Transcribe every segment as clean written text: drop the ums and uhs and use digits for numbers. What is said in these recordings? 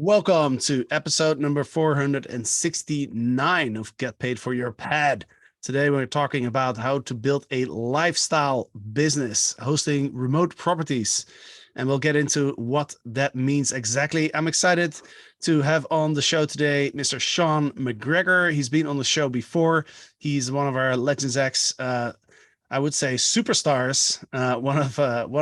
Welcome to episode number 469 of Get Paid for Your Pad. Today, we're talking about how to build a lifestyle business hosting remote properties. And we'll get into what that means exactly. I'm excited to have on the show today Mr. Sean McGregor. He's been on the show before. He's one of our Legends X, I would say, superstars. One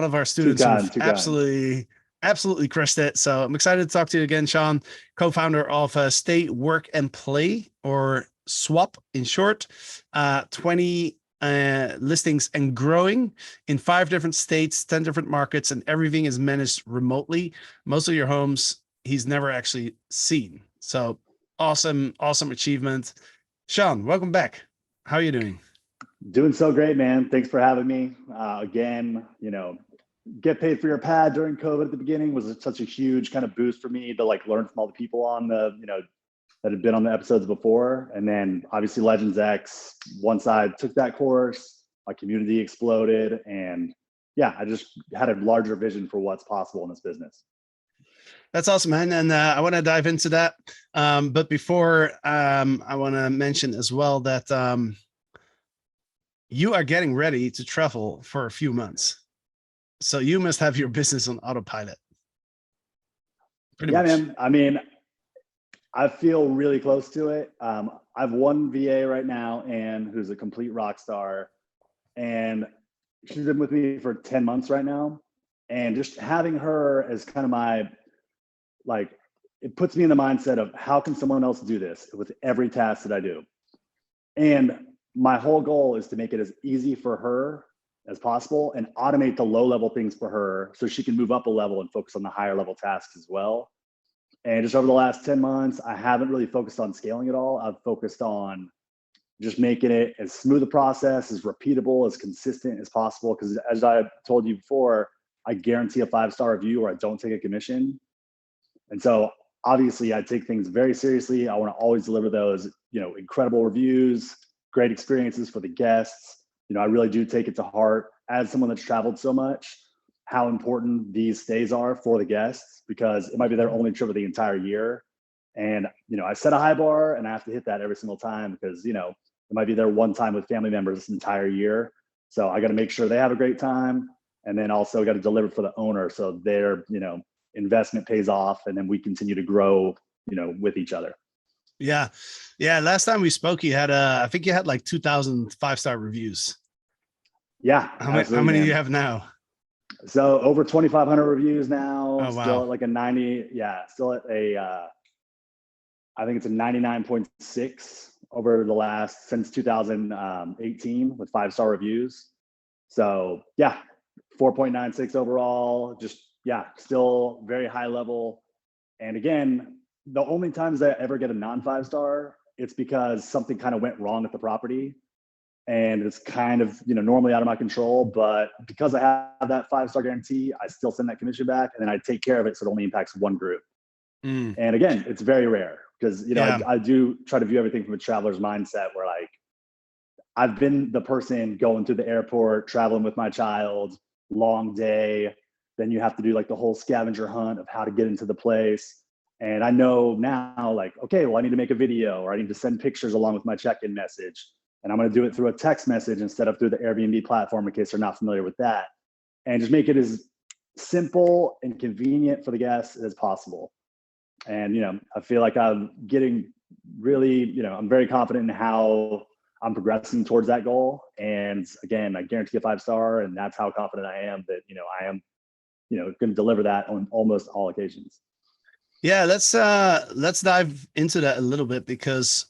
of our students who've absolutely crushed it. So I'm excited to talk to you again, Sean, co-founder of Stay, Work, and Play, or SWAP in short. 20 listings and growing in 5 different states, 10 different markets, and everything is managed remotely. Most of your homes he's never actually seen. So awesome achievement. Sean, welcome back. How are you doing? Doing so great, man. Thanks for having me. Again, Get Paid for Your Pad during COVID at the beginning was such a huge kind of boost for me to learn from all the people on the, that had been on the episodes before. And then obviously Legends X, once I took that course, my community exploded. And yeah, I just had a larger vision for what's possible in this business. That's awesome, man. And I want to dive into that. But before, I want to mention as well that you are getting ready to travel for a few months. So you must have your business on autopilot. Pretty much. Man. I mean, I feel really close to it. I have one VA right now, Anne, who's a complete rock star. And she's been with me for 10 months right now. And just having her as kind of my, it puts me in the mindset of how can someone else do this with every task that I do? And my whole goal is to make it as easy for her as possible and automate the low level things for her so she can move up a level and focus on the higher level tasks as well. And just over the last 10 months, I haven't really focused on scaling at all. I've focused on just making it as smooth a process, as repeatable, as consistent as possible. Because as I told you before, I guarantee a 5-star review or I don't take a commission. And so obviously I take things very seriously. I want to always deliver those, incredible reviews, great experiences for the guests. I really do take it to heart as someone that's traveled so much, how important these stays are for the guests, because it might be their only trip of the entire year. And, I set a high bar and I have to hit that every single time because, it might be their one time with family members this entire year. So I got to make sure they have a great time. And then also got to deliver for the owner. So their, investment pays off and then we continue to grow, with each other. Yeah. Last time we spoke, you had, I think you had like 2,000 5-star reviews. Yeah. How many do you have now? So over 2,500 reviews now. Oh, wow. Still at like a 90. Yeah. Still at I think it's a 99.6 over the last, since 2018 with 5-star reviews. So yeah, 4.96 overall, still very high level. And again, the only times I ever get a non-5-star, it's because something kind of went wrong at the property. And it's kind of, normally out of my control, but because I have that 5-star guarantee, I still send that commission back and then I take care of it. So it only impacts one group. And again, it's very rare because, I do try to view everything from a traveler's mindset where I've been the person going through the airport, traveling with my child, long day. Then you have to do the whole scavenger hunt of how to get into the place. And I know now, okay, well, I need to make a video or I need to send pictures along with my check-in message. And I'm going to do it through a text message instead of through the Airbnb platform in case they're not familiar with that. And just make it as simple and convenient for the guests as possible. And, I feel like I'm getting really, I'm very confident in how I'm progressing towards that goal. And again, I guarantee a 5-star, and that's how confident I am that, I am, going to deliver that on almost all occasions. Yeah, let's dive into that a little bit because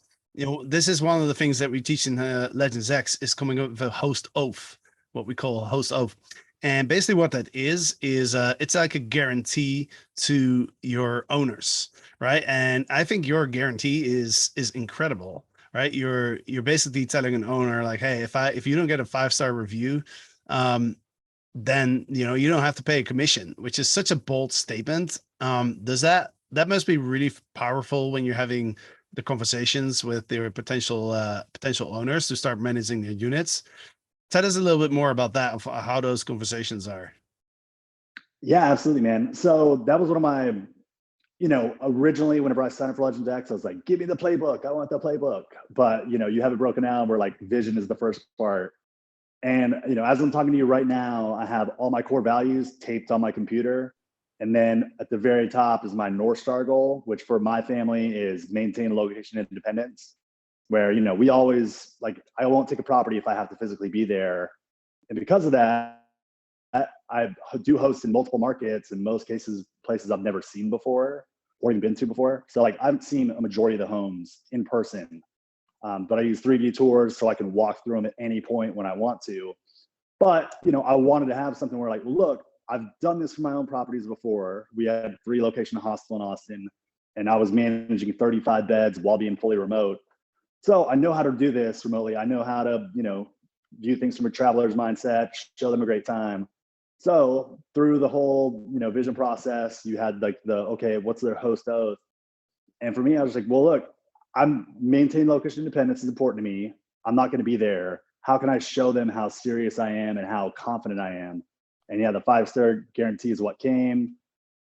this is one of the things that we teach in Legends X is coming up with a host oath, what we call a host oath. And basically what that is it's like a guarantee to your owners, right? And I think your guarantee is incredible, right? You're basically telling an owner hey, if you don't get a 5-star review, then you don't have to pay a commission, which is such a bold statement. That must be really powerful when you're having the conversations with their potential owners to start managing their units. Tell us a little bit more about that, how those conversations are. Yeah, absolutely, man. So that was one of my originally whenever I signed up for Legends X, I was like, give me the playbook. I want the playbook. But, you have it broken down where like vision is the first part. And, as I'm talking to you right now, I have all my core values taped on my computer. And then at the very top is my North Star goal, which for my family is maintain location independence, where, we always like, I won't take a property if I have to physically be there. And because of that, I do host in multiple markets, in most cases, places I've never seen before or even been to before. So like I've seen a majority of the homes in person, but I use 3D tours so I can walk through them at any point when I want to. But, I wanted to have something where like, look, I've done this for my own properties before. We had 3-location hospital in Austin, and I was managing 35 beds while being fully remote. So I know how to do this remotely. I know how to, view things from a traveler's mindset, show them a great time. So through the whole, vision process, you had like okay, what's their host oath? And for me, I was like, well, look, I'm maintaining location independence is important to me. I'm not going to be there. How can I show them how serious I am and how confident I am? And yeah, the 5-star guarantee is what came.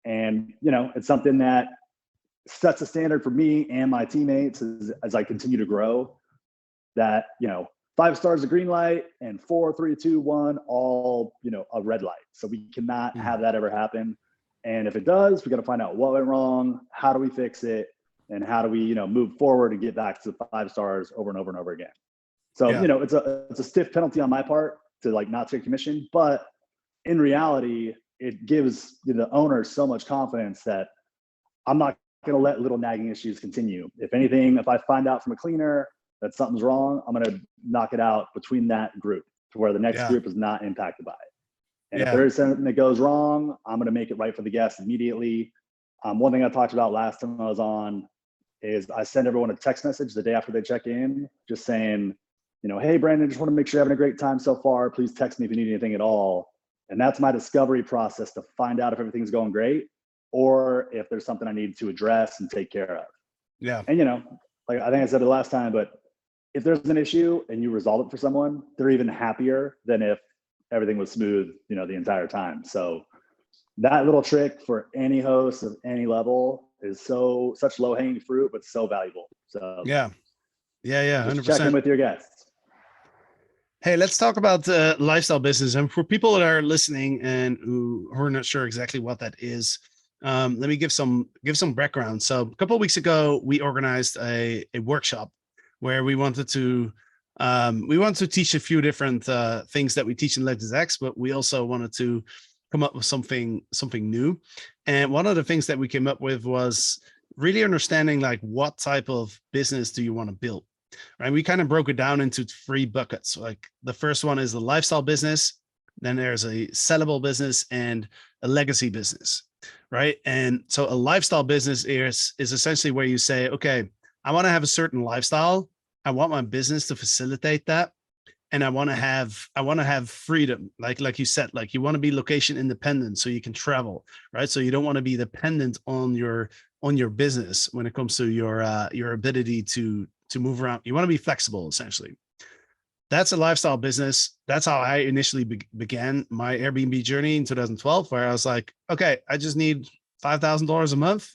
And, it's something that sets a standard for me and my teammates as I continue to grow, that, 5 stars a green light and 4, 3, 2, 1, all, a red light. So we cannot have that ever happen. And if it does, we got to find out what went wrong. How do we fix it? And how do we, move forward and get back to 5 stars over and over and over again? So, it's a stiff penalty on my part to like not take commission, but in reality, it gives the owner so much confidence that I'm not going to let little nagging issues continue. If anything, if I find out from a cleaner that something's wrong, I'm going to knock it out between that group to where the next group is not impacted by it. And if there is something that goes wrong, I'm going to make it right for the guests immediately. One thing I talked about last time I was on is I send everyone a text message the day after they check in, just saying, hey, Brandon, just want to make sure you're having a great time so far. Please text me if you need anything at all. And that's my discovery process to find out if everything's going great or if there's something I need to address and take care of. Yeah. And, like I think I said it last time, but if there's an issue and you resolve it for someone, they're even happier than if everything was smooth, the entire time. So that little trick for any host of any level is such low hanging fruit, but so valuable. So yeah, 100%. Check in with your guests. Hey, let's talk about lifestyle business. And for people that are listening and who are not sure exactly what that is, let me give some background. So a couple of weeks ago, we organized a workshop where we wanted to teach a few different things that we teach in Legends X, but we also wanted to come up with something new. And one of the things that we came up with was really understanding like what type of business do you want to build, right? We kind of broke it down into 3 buckets. Like the first one is the lifestyle business, then there's a sellable business and a legacy business, right? And so a lifestyle business is essentially where you say, okay, I want to have a certain lifestyle. I want my business to facilitate that. And I want to have freedom. Like you said, like you want to be location independent so you can travel, right? So you don't want to be dependent on your business when it comes to your ability to move around. You want to be flexible, essentially. That's a lifestyle business. That's how I initially began my Airbnb journey in 2012, where I was like, okay, I just need $5,000 a month.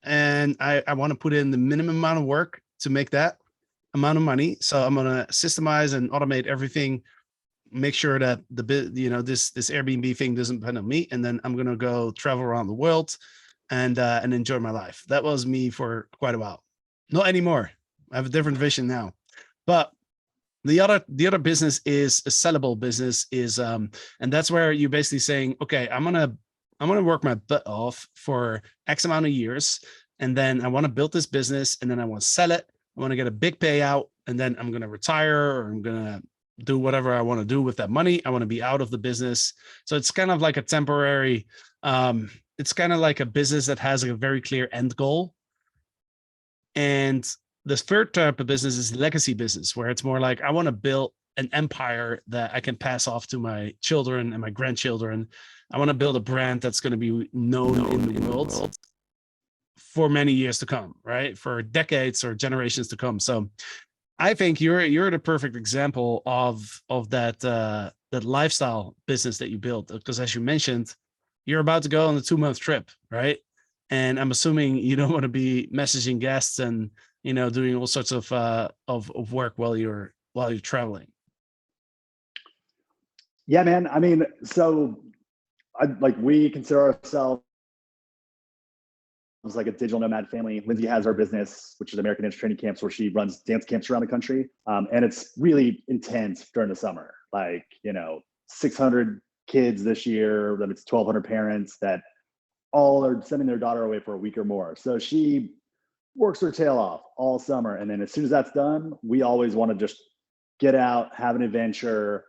And I want to put in the minimum amount of work to make that amount of money. So I'm going to systemize and automate everything, make sure that this Airbnb thing doesn't depend on me. And then I'm going to go travel around the world and enjoy my life. That was me for quite a while. Not anymore. I have a different vision now. But the other business is a sellable business and that's where you're basically saying, okay, I'm going to work my butt off for X amount of years. And then I want to build this business and then I want to sell it. I want to get a big payout and then I'm going to retire or I'm going to do whatever I want to do with that money. I want to be out of the business. So it's kind of like a temporary, it's kind of like a business that has a very clear end goal. And the third type of business is legacy business, where it's more like I want to build an empire that I can pass off to my children and my grandchildren. I want to build a brand that's going to be known in the world for many years to come, right? For decades or generations to come. So I think you're the perfect example of that lifestyle business that you built, because as you mentioned, you're about to go on a 2-month trip, right? And I'm assuming you don't want to be messaging guests and, doing all sorts of work while you're traveling. Yeah, man. I mean, so we consider ourselves like a digital nomad family. Lindsay has our business, which is American Dance Training Camps, where she runs dance camps around the country. And it's really intense during the summer. 600 kids this year, then it's 1,200 parents that all are sending their daughter away for a week or more. So she works her tail off all summer. And then as soon as that's done, we always want to just get out, have an adventure,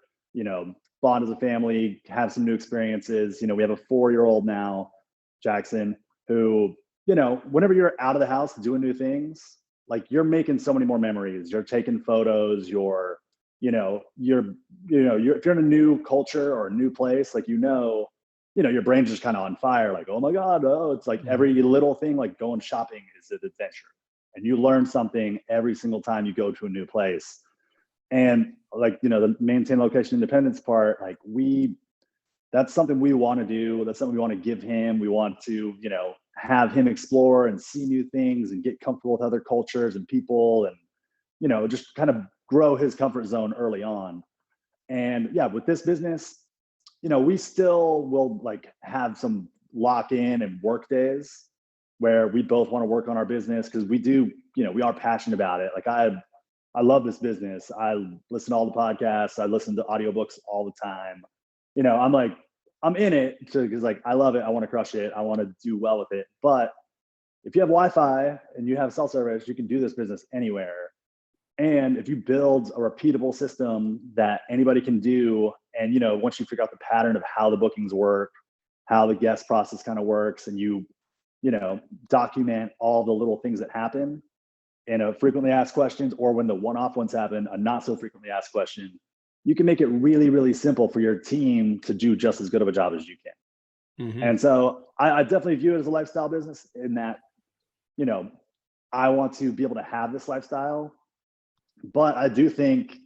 bond as a family, have some new experiences. We have a 4-year-old now, Jackson, who, whenever you're out of the house doing new things, like you're making so many more memories. You're taking photos, if you're in a new culture or a new place, your brain's just kind of on fire. Like, oh my God, it's like every little thing, like going shopping is an adventure. And you learn something every single time you go to a new place. And the maintain location independence part, that's something we want to do. That's something we want to give him. We want to, have him explore and see new things and get comfortable with other cultures and people and, just kind of grow his comfort zone early on. And yeah, with this business, we still will have some lock in and work days where we both want to work on our business because we do, we are passionate about it. I love this business. I listen to all the podcasts. I listen to audiobooks all the time. I'm in it because I love it. I want to crush it. I want to do well with it. But if you have Wi-Fi and you have cell service, you can do this business anywhere. And if you build a repeatable system that anybody can do, and once you figure out the pattern of how the bookings work, how the guest process kind of works, and you document all the little things that happen in a frequently asked questions, or when the one-off ones happen, a not so frequently asked question, you can make it really, really simple for your team to do just as good of a job as you can. Mm-hmm. And so I definitely view it as a lifestyle business in that, I want to be able to have this lifestyle. But I do think,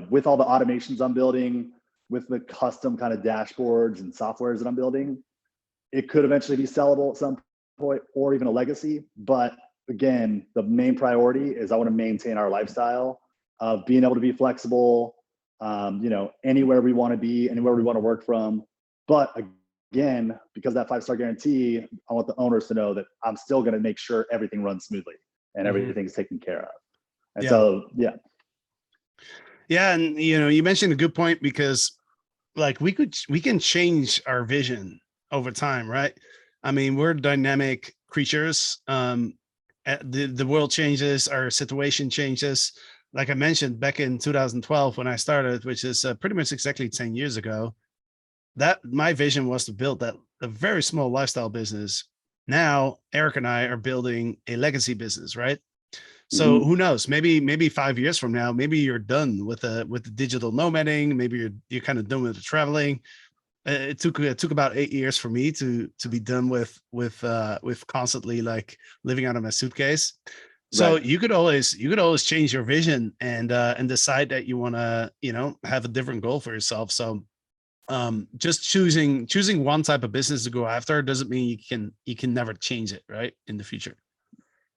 with all the automations I'm building, with the custom kind of dashboards and softwares that I'm building, it could eventually be sellable at some point or even a legacy. But again, the main priority is I want to maintain our lifestyle of being able to be flexible, anywhere we want to be, anywhere we want to work from. But again, because that 5-star guarantee, I want the owners to know that I'm still going to make sure everything runs smoothly and everything's taken care of. And so, yeah. Yeah. And, you mentioned a good point because we can change our vision over time, right? I mean, we're dynamic creatures. The world changes, our situation changes. Like I mentioned back in 2012 when I started, which is pretty much exactly 10 years ago, that my vision was to build a very small lifestyle business. Now, Eric and I are building a legacy business, right? So who knows? Maybe 5 years from now, maybe you're done with the digital nomading. Maybe you're kind of done with the traveling. It took about 8 years for me to be done with constantly living out of my suitcase. So right. you could always change your vision and decide that you want to have a different goal for yourself. So just choosing one type of business to go after doesn't mean you can never change it, right, in the future.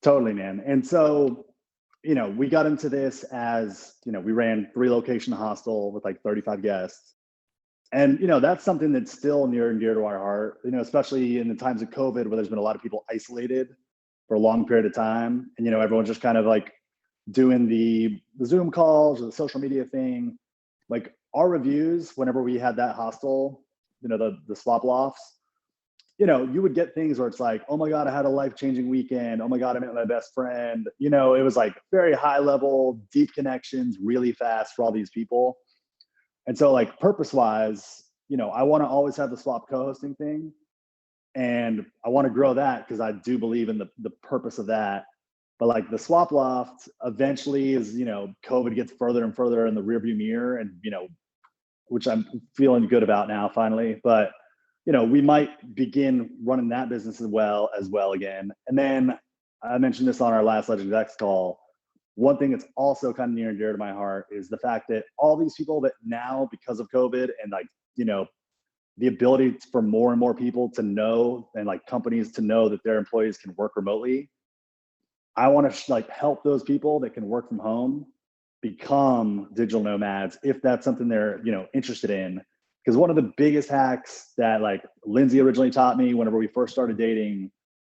Totally, man. And so, we got into this as, we ran 3-location hostel with 35 guests. And, that's something that's still near and dear to our heart, especially in the times of COVID where there's been a lot of people isolated for a long period of time. And, everyone's just kind of doing the Zoom calls or the social media thing. Our reviews, whenever we had that hostel, the swap lofts, you would get things where it's oh my God, I had a life-changing weekend. Oh my God, I met my best friend. It was very high level, deep connections, really fast for all these people. And so purpose-wise, I want to always have the swap co-hosting thing. And I want to grow that because I do believe in the purpose of that. But the swap loft eventually is, COVID gets further and further in the rearview mirror and, which I'm feeling good about now finally. But we might begin running that business as well again. And then I mentioned this on our last Legends X call. One thing that's also kind of near and dear to my heart is the fact that all these people that now, because of COVID and the ability for more and more people to know, and like companies to know that their employees can work remotely. I want to like help those people that can work from home become digital nomads if that's something they're, interested in. Because one of the biggest hacks that like Lindsay originally taught me whenever we first started dating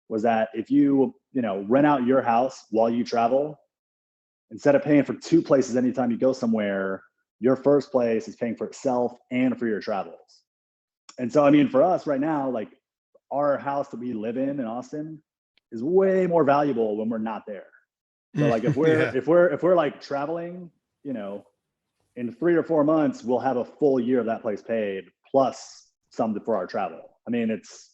was that if you, rent out your house while you travel, instead of paying for two places anytime you go somewhere, your first place is paying for itself and for your travels. And so, I mean, for us right now, like our house that we live in Austin is way more valuable when we're not there. So like if we're like traveling, in 3 or 4 months, we'll have a full year of that place paid plus some for our travel. I mean, it's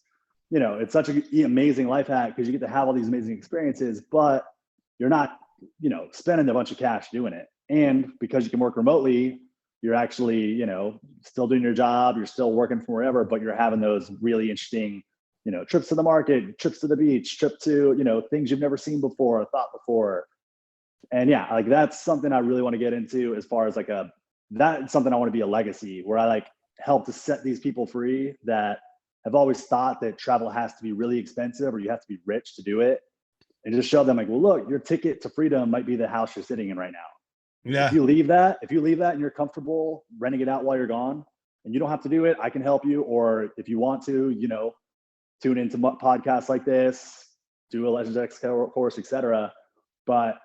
such an amazing life hack because you get to have all these amazing experiences, but you're not, spending a bunch of cash doing it. And because you can work remotely, you're actually, still doing your job, you're still working from wherever, but you're having those really interesting, trips to the market, trips to the beach, trip to, things you've never seen before or thought before. And yeah, like that's something I really want to get into as far as like that's something I want to be a legacy where I like help to set these people free that have always thought that travel has to be really expensive or you have to be rich to do it. And just show them like, well, look, your ticket to freedom might be the house you're sitting in right now. Yeah. If you leave that and you're comfortable renting it out while you're gone and you don't have to do it, I can help you. Or if you want to, tune into podcasts like this, do a Legends X course, etc. But,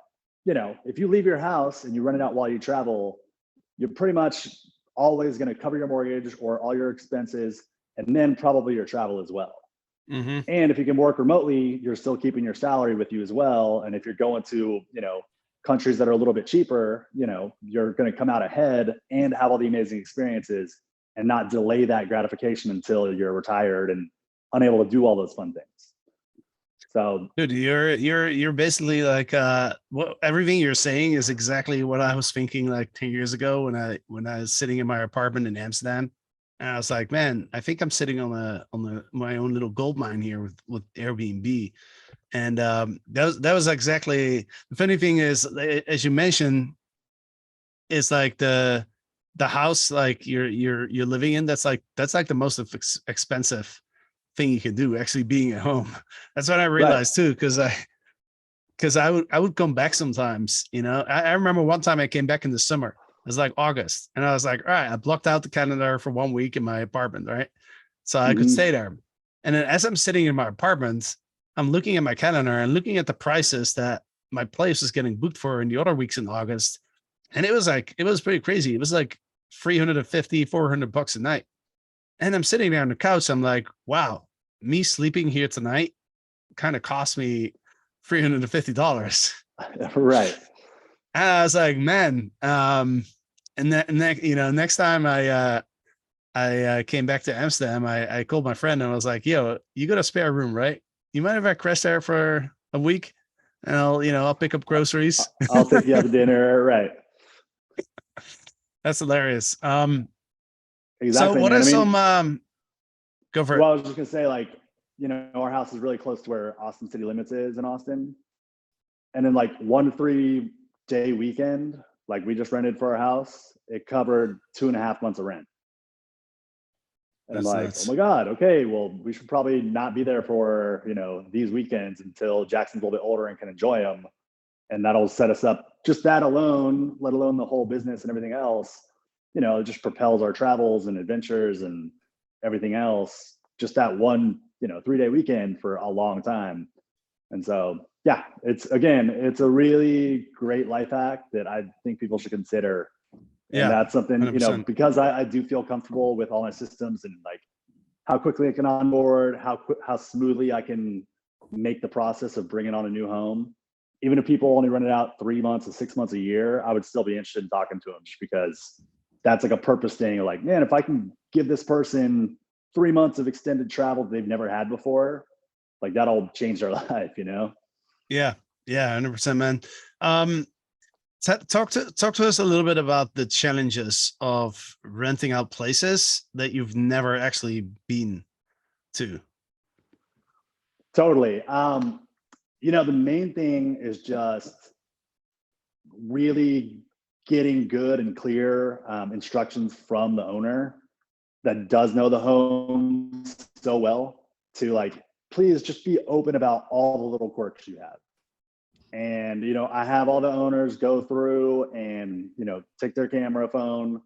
if you leave your house and you rent it out while you travel, you're pretty much always going to cover your mortgage or all your expenses and then probably your travel as well. Mm-hmm. And if you can work remotely, you're still keeping your salary with you as well. And if you're going to, countries that are a little bit cheaper, you're going to come out ahead and have all the amazing experiences and not delay that gratification until you're retired and unable to do all those fun things. So, dude, you're basically like what everything you're saying is exactly what I was thinking like 10 years ago when I was sitting in my apartment in Amsterdam. And I was like, man, I think I'm sitting on my own little gold mine here with Airbnb. And that was exactly the funny thing is, as you mentioned, it's like the house like you're living in. That's like the most expensive thing you can do, actually being at home. That's what I realized too, because I would come back sometimes. I remember one time I came back in the summer. It was like August, and I was like, all right, I blocked out the calendar for 1 week in my apartment, right? So I could stay there. And then as I'm sitting in my apartment, I'm looking at my calendar and looking at the prices that my place is getting booked for in the other weeks in August. And it was pretty crazy. It was like 350, $400 a night. And I'm sitting there on the couch. I'm like, wow, me sleeping here tonight kind of cost me $350. Right. And I was like, man, and next time I came back to Amsterdam, I called my friend and I was like, yo, you got a spare room, right? You mind if I crash there for a week and I'll pick up groceries? I'll take you out to dinner. Right. That's hilarious. Exactly. So what man. are some, go for it. Well, I was just gonna say, like, our house is really close to where Austin City Limits is in Austin. And then like 1 3-day weekend, like we just rented for our house, it covered 2.5 months of rent. And That's I'm like, nuts. oh my God, okay, well, we should probably not be there for, these weekends until Jackson's a little bit older and can enjoy them. And that'll set us up, just that alone, let alone the whole business and everything else, it just propels our travels and adventures and everything else. Just that one, 3-day weekend for a long time. And so, yeah, it's a really great life hack that I think people should consider. And that's something, 100%. because I do feel comfortable with all my systems and like how quickly I can onboard, how smoothly I can make the process of bringing on a new home. Even if people only rent it out 3 months or 6 months a year, I would still be interested in talking to them just because that's like a purpose thing. Like, man, if I can give this person 3 months of extended travel they've never had before, like that'll change their life, Yeah. 100%, man. Talk to us a little bit about the challenges of renting out places that you've never actually been to. Totally. The main thing is just really getting good and clear instructions from the owner. that does know the home so well to like, please just be open about all the little quirks you have. And, you know, I have all the owners go through and, you know, take their camera phone,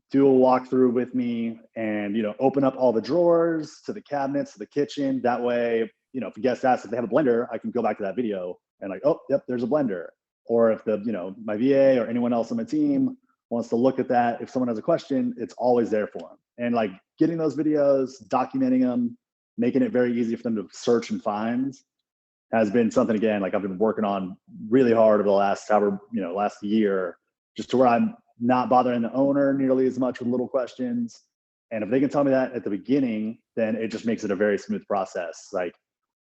do a walkthrough with me and, you know, open up all the drawers to the cabinets, to the kitchen. That way, you know, if a guest asks if they have a blender, I can go back to that video and like, oh, yep, there's a blender. Or if the, you know, my VA or anyone else on my team wants to look at that, if someone has a question, it's always there for them. And like getting those videos, documenting them, making it very easy for them to search and find has been something, again, like I've been working on really hard over the last last year, just to where I'm not bothering the owner nearly as much with little questions. And if they can tell me that at the beginning, then it just makes it a very smooth process. Like,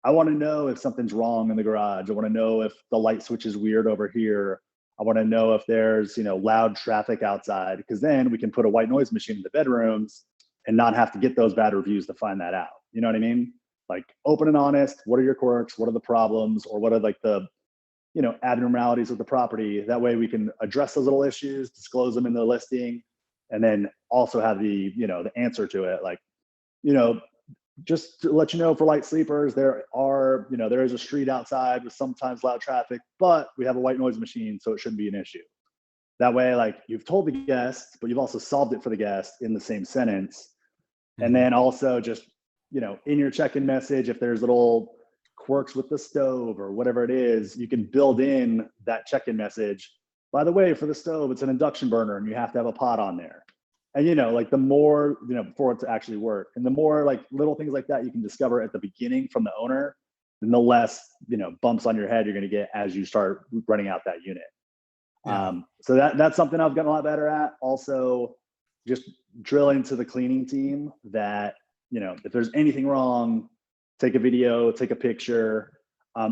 I want to know if something's wrong in the garage. I want to know if the light switch is weird over here. I want to know if there's, you know, loud traffic outside, because then we can put a white noise machine in the bedrooms and not have to get those bad reviews to find that out. You know what I mean? Like, open and honest. What are your quirks? What are the problems? Or what are like the, you know, abnormalities with the property? That way we can address those little issues, disclose them in the listing, and then also have the, you know, the answer to it. Like, you know, just to let you know, for light sleepers, there are, you know, there is a street outside with sometimes loud traffic, but we have a white noise machine, so it shouldn't be an issue. That way, like, you've told the guest, but you've also solved it for the guest in the same sentence. And then also just, you know, in your check-in message, if there's little quirks with the stove or whatever it is, you can build in that check-in message. By the way, for the stove, it's an induction burner and you have to have a pot on there. And, you know, like, the more, you know, for it to actually work, and the more like little things like that you can discover at the beginning from the owner, then the less, you know, bumps on your head you're going to get as you start running out that unit. Yeah. So that's something I've gotten a lot better at. Also, just drilling to the cleaning team that, you know, if there's anything wrong, take a video, take a picture.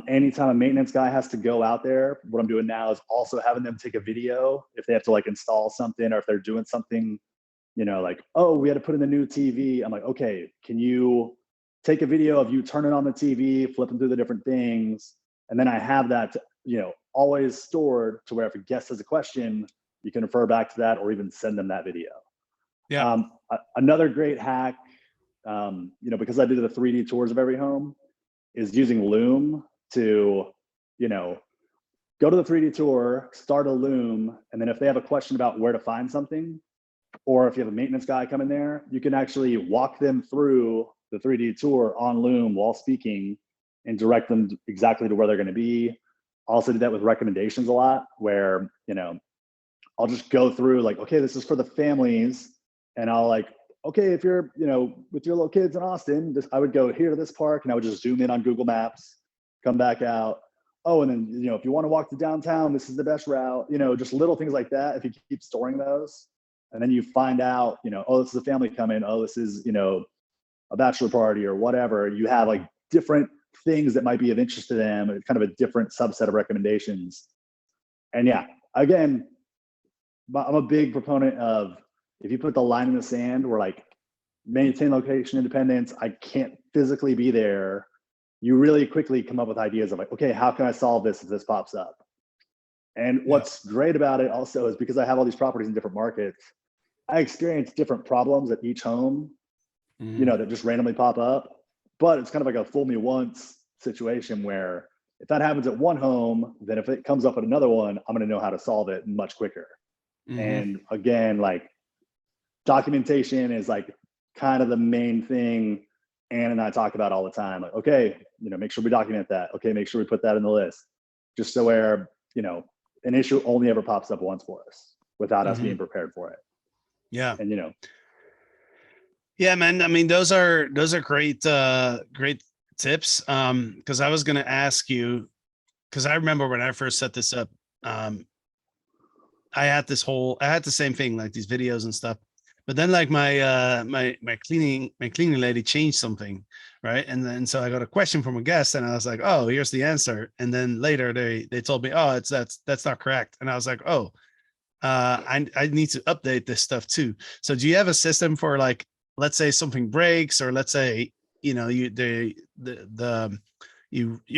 Anytime a maintenance guy has to go out there, what I'm doing now is also having them take a video if they have to like install something, or if they're doing something, you know, like, oh, we had to put in the new TV. I'm like, okay, can you take a video of you turning on the TV, flipping through the different things? And then I have that, you know, always stored to where if a guest has a question, you can refer back to that or even send them that video. Yeah. Another great hack, you know, because I do the 3D tours of every home, is using Loom to, you know, go to the 3D tour, start a Loom, and then if they have a question about where to find something, or if you have a maintenance guy come in there, you can actually walk them through the 3D tour on Loom while speaking and direct them exactly to where they're going to be. I also do that with recommendations a lot, where, you know, I'll just go through like, okay, this is for the families, and I'll like, okay, if you're, you know, with your little kids in Austin, I would go here to this park, and I would just zoom in on Google Maps, come back out. Oh, and then, you know, if you want to walk to downtown, this is the best route. You know, just little things like that. If you keep storing those, and then you find out, you know, oh, this is a family coming. Oh, this is, you know, a bachelor party or whatever. You have like different things that might be of interest to them, kind of a different subset of recommendations. And yeah, again, I'm a big proponent of, if you put the line in the sand where like, maintain location independence, I can't physically be there, you really quickly come up with ideas of like, okay, how can I solve this if this pops up? And what's great about it also is, because I have all these properties in different markets, I experience different problems at each home, you know, that just randomly pop up. But it's kind of like a fool me once situation, where if that happens at one home, then if it comes up at another one, I'm going to know how to solve it much quicker. And again, like, documentation is like kind of the main thing Ann and I talk about all the time. Like, okay, you know, make sure we document that. Okay, make sure we put that in the list, just so where, you know, an issue only ever pops up once for us without us being prepared for it. Yeah. And, you know, yeah, man. I mean, those are great, great tips. Because I was going to ask you, because I remember when I first set this up, I had the same thing, like these videos and stuff. But then like my cleaning lady changed something, right? And then so I got a question from a guest, and I was like, oh, here's the answer. And then later they told me, oh, that's not correct. And I was like, oh, I need to update this stuff too. So do you have a system for, like, let's say something breaks, or let's say, you know, you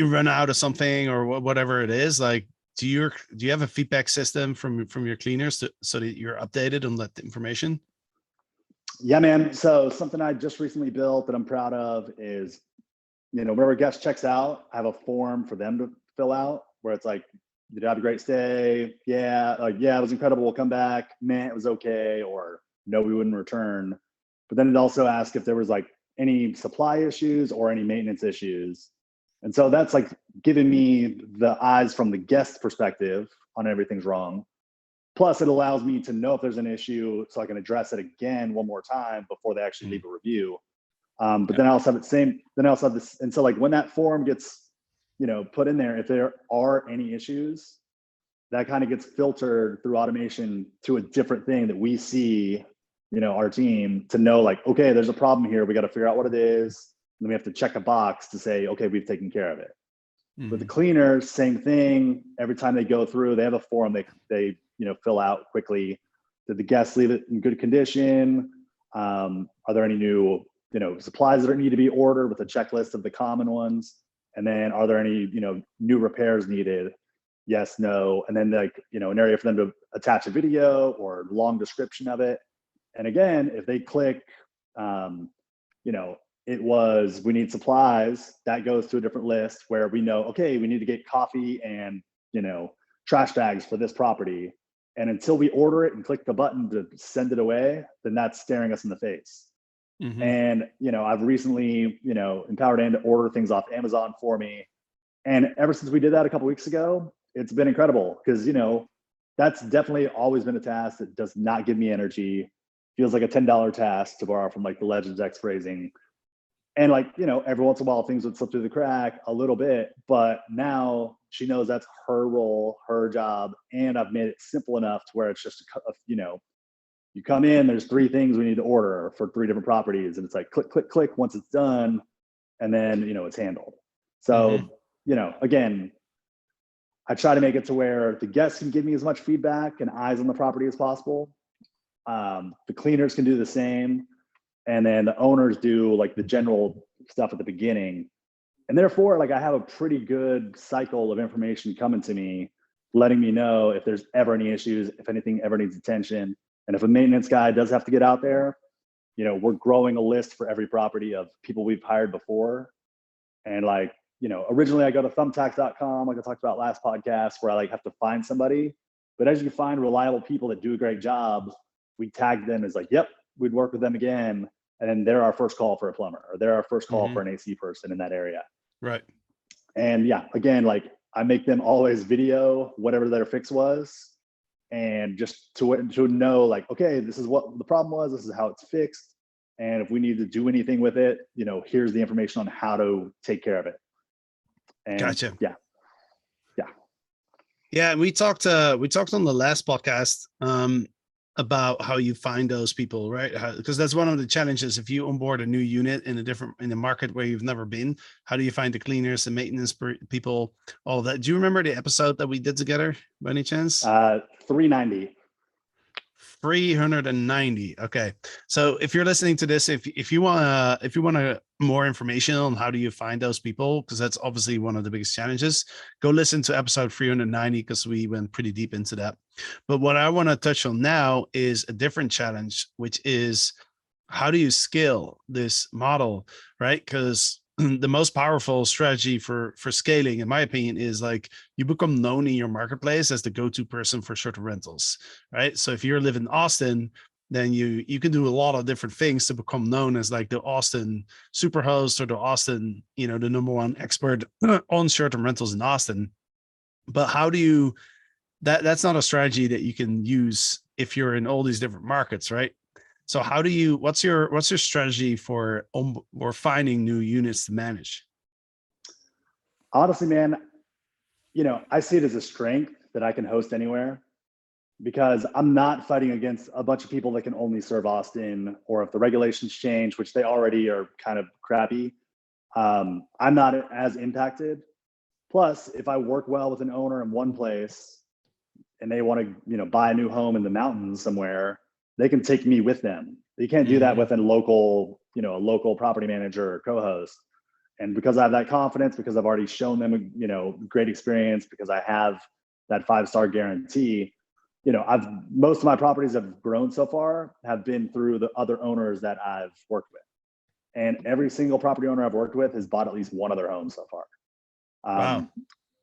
run out of something or whatever it is, like, do you have a feedback system from your cleaners so that you're updated on that information? Yeah, man. So something I just recently built that I'm proud of is, whenever a guest checks out, I have a form for them to fill out where it's like, did you have a great stay? Yeah. Like, yeah, it was incredible. We'll come back. Man, it was okay. Or no, we wouldn't return. But then it also asks if there was like any supply issues or any maintenance issues. And so that's like giving me the eyes from the guest perspective on everything's wrong. Plus, it allows me to know if there's an issue so I can address it again one more time before they actually leave a review. But then I also have this. And so like when that form gets, put in there, if there are any issues, that kind of gets filtered through automation to a different thing that we see, our team to know like, okay, there's a problem here. We got to figure out what it is. And then we have to check a box to say, okay, we've taken care of it. With the cleaners, same thing. Every time they go through, they have a form they fill out quickly. Did the guests leave it in good condition? Are there any new supplies that need to be ordered with a checklist of the common ones? And then are there any new repairs needed? Yes, no. And then like an area for them to attach a video or long description of it. And again, if they click it was, we need supplies, that goes to a different list where we know, okay, we need to get coffee and, trash bags for this property. And until we order it and click the button to send it away, then that's staring us in the face. And, I've recently, empowered Ann to order things off Amazon for me. And ever since we did that a couple of weeks ago, it's been incredible because, that's definitely always been a task that does not give me energy. Feels like a $10 task, to borrow from like the Legends X phrasing. And like, every once in a while things would slip through the crack a little bit, but now she knows that's her role, her job. And I've made it simple enough to where it's just, you come in, there's 3 things we need to order for 3 different properties. And it's like, click, click, click once it's done. And then, it's handled. So, again, I try to make it to where the guests can give me as much feedback and eyes on the property as possible. The cleaners can do the same. And then the owners do like the general stuff at the beginning. And therefore, like I have a pretty good cycle of information coming to me, letting me know if there's ever any issues, if anything ever needs attention. And if a maintenance guy does have to get out there, we're growing a list for every property of people we've hired before. And like, originally I go to thumbtacks.com, like I talked about last podcast, where I like have to find somebody. But as you find reliable people that do a great job, we tag them as like, yep, we'd work with them again. And then they're our first call for a plumber, or they're our first call for an AC person in that area. Right. And yeah, again, like I make them always video whatever their fix was. And just to know like, okay, this is what the problem was. This is how it's fixed. And if we need to do anything with it, here's the information on how to take care of it. And gotcha. Yeah. Yeah. We talked on the last podcast, about how you find those people, right? Because that's one of the challenges. If you onboard a new unit in a market where you've never been, how do you find the cleaners, the maintenance people, all of that? Do you remember the episode that we did together by any chance? 390. 390. Okay. So if you're listening to this, if you want more information on how do you find those people, because that's obviously one of the biggest challenges, go listen to episode 390 because we went pretty deep into that. But what I want to touch on now is a different challenge, which is how do you scale this model, right? Because the most powerful strategy for scaling, in my opinion, is like you become known in your marketplace as the go-to person for short-term rentals, right? So if you live in Austin, then you can do a lot of different things to become known as like the Austin Superhost or the Austin, the number 1 expert on short-term rentals in Austin. But how do you that's not a strategy that you can use if you're in all these different markets, right? So how do you, what's your strategy for finding new units to manage? Honestly, man, I see it as a strength that I can host anywhere because I'm not fighting against a bunch of people that can only serve Austin, or if the regulations change, which they already are kind of crappy, I'm not as impacted. Plus, if I work well with an owner in one place and they want to, buy a new home in the mountains somewhere, they can take me with them. You can't do that with a local property manager or co-host. And because I have that confidence, because I've already shown them, great experience, because I have that 5-star guarantee, most of my properties have grown so far have been through the other owners that I've worked with. And every single property owner I've worked with has bought at least one of their homes so far. Wow.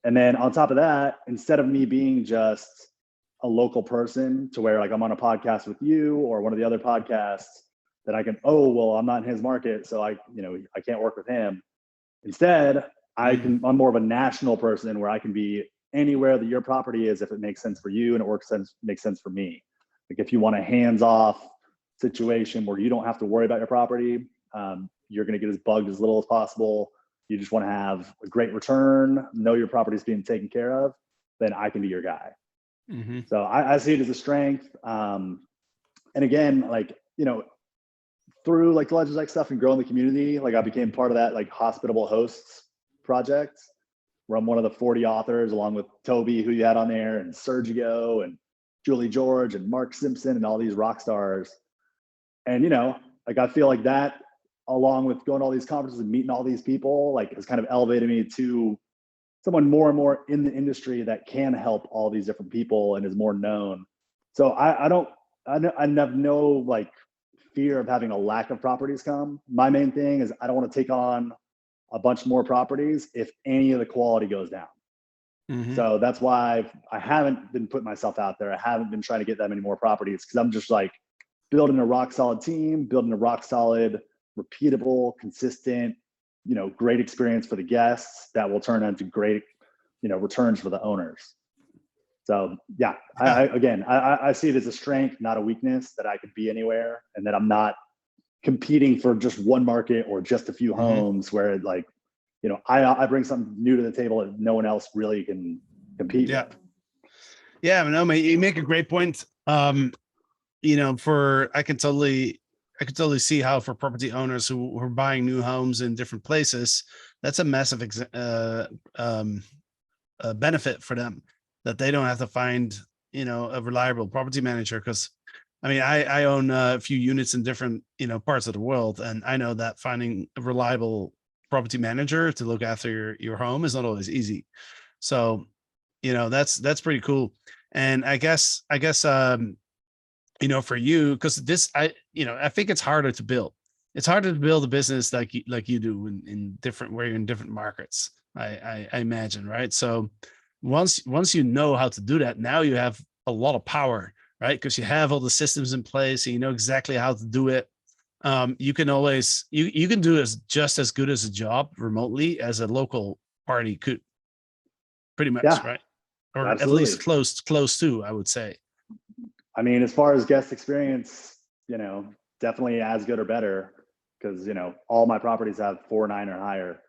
And then on top of that, instead of me being just a local person to where like I'm on a podcast with you or one of the other podcasts that I can, oh, well, I'm not in his market, so I can't work with him. Instead, I'm more of a national person where I can be anywhere that your property is if it makes sense for you and it makes sense for me. Like if you want a hands-off situation where you don't have to worry about your property, you're going to get as bugged as little as possible. You just want to have a great return, know your property is being taken care of, then I can be your guy. Mm-hmm. So I see it as a strength. And again, like, through like the Legends X stuff and growing the community, like I became part of that like Hospitable Hosts project where I'm one of the 40 authors along with Toby, who you had on there, and Sergio and Julie George and Mark Simpson and all these rock stars. And, like I feel like that, along with going to all these conferences and meeting all these people, like has kind of elevated me to someone more and more in the industry that can help all these different people and is more known. So I have no like fear of having a lack of properties come. My main thing is I don't want to take on a bunch more properties if any of the quality goes down. Mm-hmm. So that's why I haven't been putting myself out there. I haven't been trying to get that many more properties because I'm just like building a rock solid team, building a rock solid, repeatable, consistent, great experience for the guests that will turn into great, returns for the owners. So yeah, I see it as a strength, not a weakness, that I could be anywhere and that I'm not competing for just one market or just a few homes where like, I bring something new to the table that no one else really can compete with. Yeah, no, you make a great point. I could totally see how for property owners who are buying new homes in different places, that's a massive benefit for them, that they don't have to find, a reliable property manager. Because I own a few units in different, parts of the world. And I know that finding a reliable property manager to look after your home is not always easy. So, that's pretty cool. And I guess, for you, because I think it's harder to build. It's harder to build a business like you do in different, where you're in different markets. I imagine, right? So once you know how to do that, now you have a lot of power, right? Because you have all the systems in place, and you know exactly how to do it. You can always you can do just as good as a job remotely as a local party could, pretty much, right? Or absolutely. At least close to, I would say. As far as guest experience, definitely as good or better, because all my properties have 4.9 or higher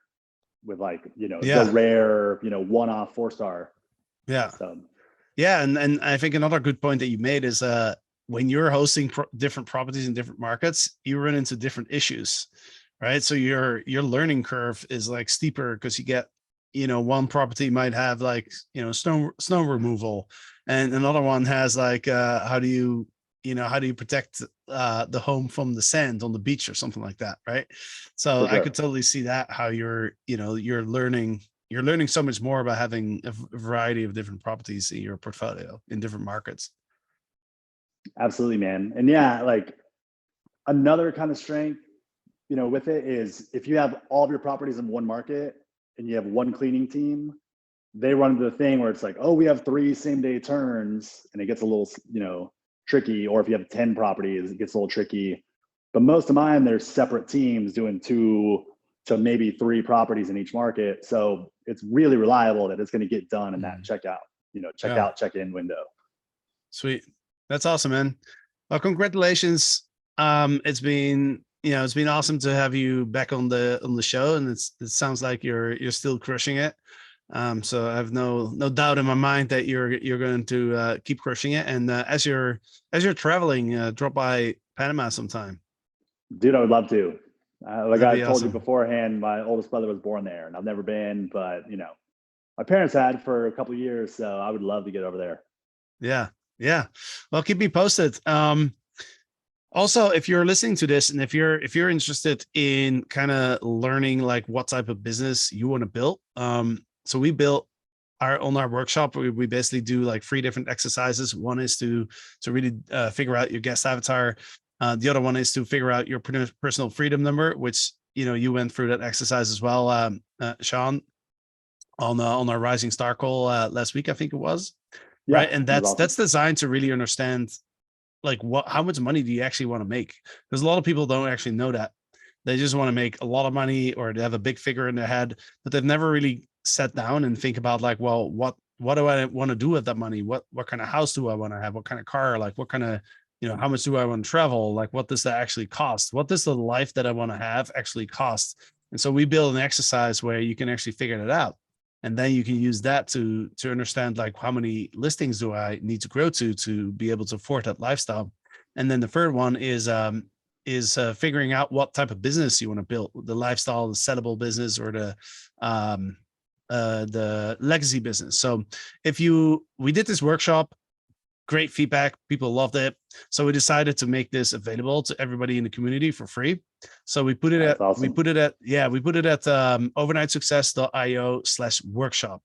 with like the rare one-off 4-star. Yeah. So yeah, and I think another good point that you made is when you're hosting different properties in different markets, you run into different issues, right? So your learning curve is like steeper because you get one property might have like snow removal, and another one has like how do you protect the home from the sand on the beach or something like that, right? So sure. I could totally see that, how you're learning so much more about having a variety of different properties in your portfolio in different markets. Absolutely, man. And yeah, like another kind of strength with it is if you have all of your properties in one market and you have one cleaning team, they run into the thing where it's like, oh, we have 3 same-day turns, and it gets a little tricky. Or if you have 10 properties, it gets a little tricky. But most of mine, there's separate teams doing 2 to maybe 3 properties in each market. So it's really reliable that it's going to get done in that checkout, out, check-in window. Sweet. That's awesome, man. Well, congratulations. It's been awesome to have you back on the show, and it sounds like you're still crushing it. So I have no doubt in my mind that you're going to keep crushing it. And as you're traveling, drop by Panama sometime. Dude, I would love to. Like I told you beforehand, my oldest brother was born there, and I've never been, but my parents had for a couple of years, so I would love to get over there. Yeah. Well, keep me posted. Also, if you're listening to this, and if you're interested in kind of learning like what type of business you want to build, so we built our workshop, we basically do like 3 different exercises. One is to really figure out your guest avatar. The other one is to figure out your personal freedom number, which you went through that exercise as well, Sean, on our Rising Star call last week, I think it was. Yeah, right, and that's designed to really understand like how much money do you actually want to make, because a lot of people don't actually know that. They just want to make a lot of money, or they have a big figure in their head, but they've never really sat down and think about like, well, what do I want to do with that money? What kind of house do I want to have? What kind of car? Like what kind of, how much do I want to travel? Like what does that actually cost? What does the life that I want to have actually cost? And so we build an exercise where you can actually figure that out. And then you can use that to understand like how many listings do I need to grow to be able to afford that lifestyle. And then the third one is figuring out what type of business you want to build: the lifestyle, the sellable business, or the legacy business. So we did this workshop, great feedback, people loved it. So we decided to make this available to everybody in the community for free. So we put it at overnightsuccess.io/workshop.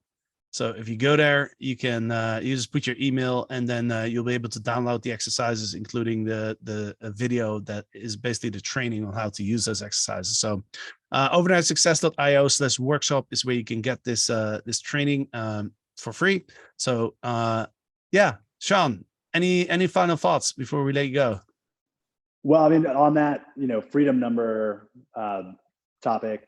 So if you go there, you can you just put your email, and then you'll be able to download the exercises, including the video that is basically the training on how to use those exercises. So overnightsuccess.io/workshop is where you can get this training for free. So yeah, Sean, any final thoughts before we let you go? Well, I mean, on that, freedom number topic,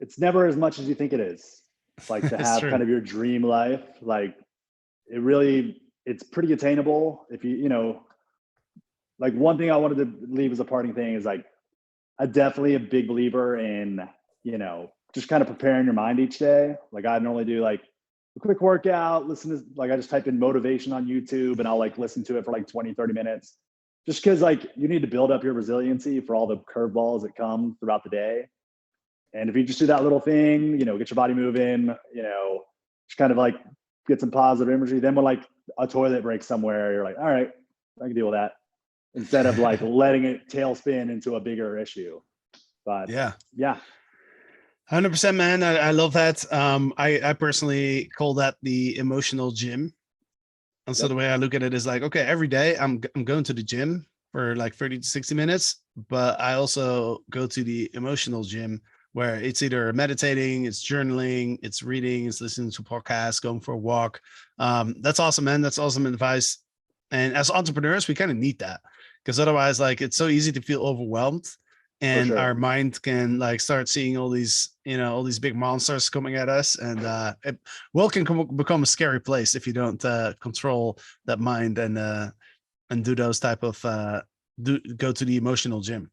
it's never as much as you think it is. Like to have kind of your dream life, like it's pretty attainable. If like one thing I wanted to leave as a parting thing is like, I'm definitely a big believer in, just kind of preparing your mind each day. Like I normally do like a quick workout, I just type in motivation on YouTube and I'll like listen to it for like 20, 30 minutes, just because like you need to build up your resiliency for all the curveballs that come throughout the day. And if you just do that little thing, get your body moving, just kind of like get some positive imagery, then when like a toilet breaks somewhere, you're like, all right, I can deal with that, instead of like letting it tailspin into a bigger issue. But yeah. 100%, man. I love that. I personally call that the emotional gym. And so the way I look at it is like, okay, every day I'm going to the gym for like 30 to 60 minutes, but I also go to the emotional gym, where it's either meditating, it's journaling, it's reading, it's listening to podcasts, going for a walk. That's awesome, man. That's awesome advice. And as entrepreneurs, we kind of need that, because otherwise, like, it's so easy to feel overwhelmed, and our mind can like start seeing all these big monsters coming at us, and world can become a scary place if you don't control that mind and do those type of go to the emotional gym.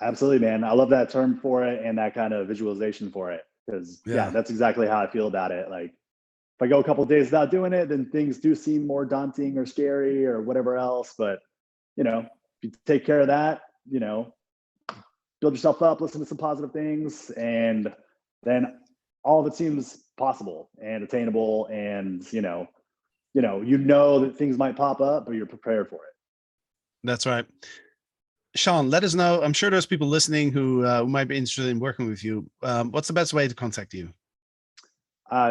Absolutely, man. I love that term for it and that kind of visualization for it, because that's exactly how I feel about it. Like if I go a couple of days without doing it, then things do seem more daunting or scary or whatever else. But if you take care of that, build yourself up, listen to some positive things, and then all of it seems possible and attainable. And that things might pop up, but you're prepared for it. That's right. Sean, let us know. I'm sure there's people listening who might be interested in working with you. What's the best way to contact you?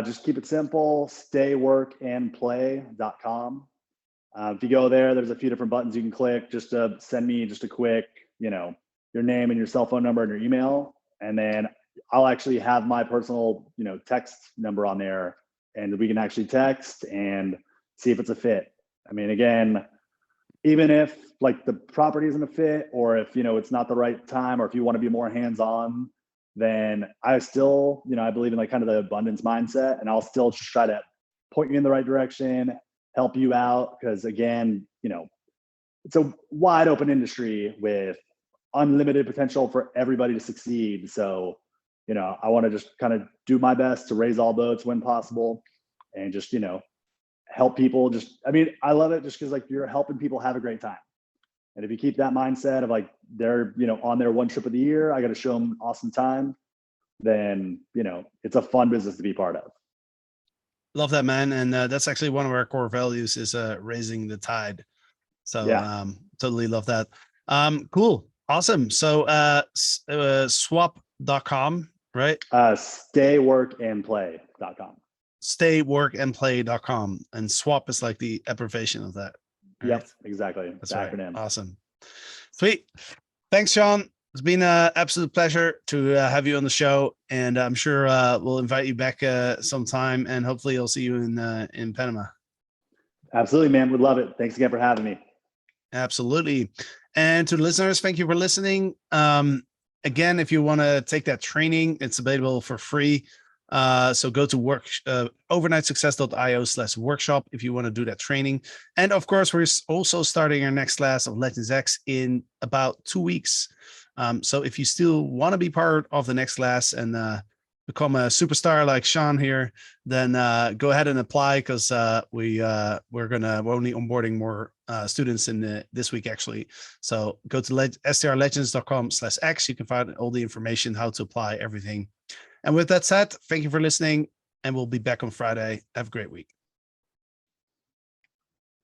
Just keep it simple, stayworkandplay.com. If you go there, there's a few different buttons you can click just to send me just a quick, your name and your cell phone number and your email. And then I'll actually have my personal, text number on there, and we can actually text and see if it's a fit. I mean, again, even if like the property isn't a fit, or if, it's not the right time, or if you want to be more hands-on, then I still, I believe in like kind of the abundance mindset, and I'll still just try to point you in the right direction, help you out. Because again, it's a wide open industry with unlimited potential for everybody to succeed. So, I want to just kind of do my best to raise all boats when possible, and just, help people. I love it just because like you're helping people have a great time. And if you keep that mindset of like they're, on their one trip of the year, I got to show them an awesome time, then, it's a fun business to be part of. Love that, man. And that's actually one of our core values is raising the tide. So totally love that. Cool. Awesome. So swap.com, right? Stayworkandplay.com. stayworkandplay.com, and swap is like the abbreviation of that. Yep, exactly. That's the right. Acronym. Awesome. Sweet. Thanks, Sean. It's been an absolute pleasure to have you on the show, and I'm sure we'll invite you back sometime, and hopefully I'll see you in Panama. Absolutely, man. Would love it. Thanks again for having me. Absolutely. And to the listeners, thank you for listening. Again, if you want to take that training, it's available for free. So go to overnightsuccess.io/workshop if you want to do that training. And of course, we're also starting our next class of Legends X in about 2 weeks. So if you still want to be part of the next class and become a superstar like Sean here, then go ahead and apply, because we're only onboarding more students in this week actually. So go to strlegends.com/x. You can find all the information, how to apply, everything. And with that said, thank you for listening, and we'll be back on Friday. Have a great week.